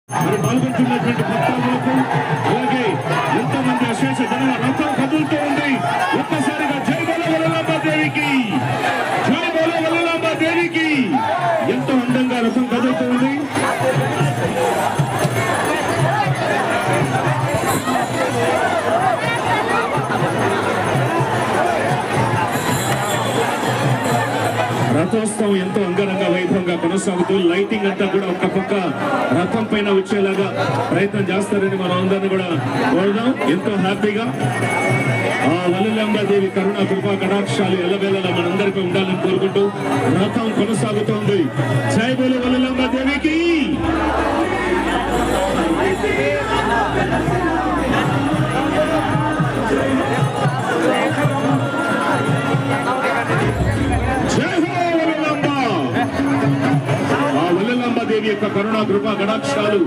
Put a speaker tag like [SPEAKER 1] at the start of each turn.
[SPEAKER 1] మరి పాల్గొంటున్నటువంటి భక్తులకు అలాగే ఎంతమంది అశేష జనం రథం కదులుతూ ఉంది. ఒక్కసారిగా జై బోలో వల్లలాంబ దేవికి, జై బోలో వల్లలాంబ దేవికి. ఎంతో అందంగా రథం కదులుతూ ఉంది. రథోత్సవం ఎంతో అంగరంగ వైభవంగా కొనసాగుతూ లైటింగ్ అంతా కూడా ఒక్క పక్క రథం పైన వచ్చేలాగా ప్రయత్నం చేస్తారని మనం అందరినీ కూడా కోరుదాం. ఎంతో హ్యాపీగా ఆ వల్లలాంబాదేవి కరుణ కృపా కటాక్షాలు ఎల్లవేళలా మనందరికీ ఉండాలని కోరుకుంటూ రథం కొనసాగుతోంది. జై బోలో వల్లలాంబాదేవికి. దేవి యొక్క కరుణా కృపా కటాక్షాలు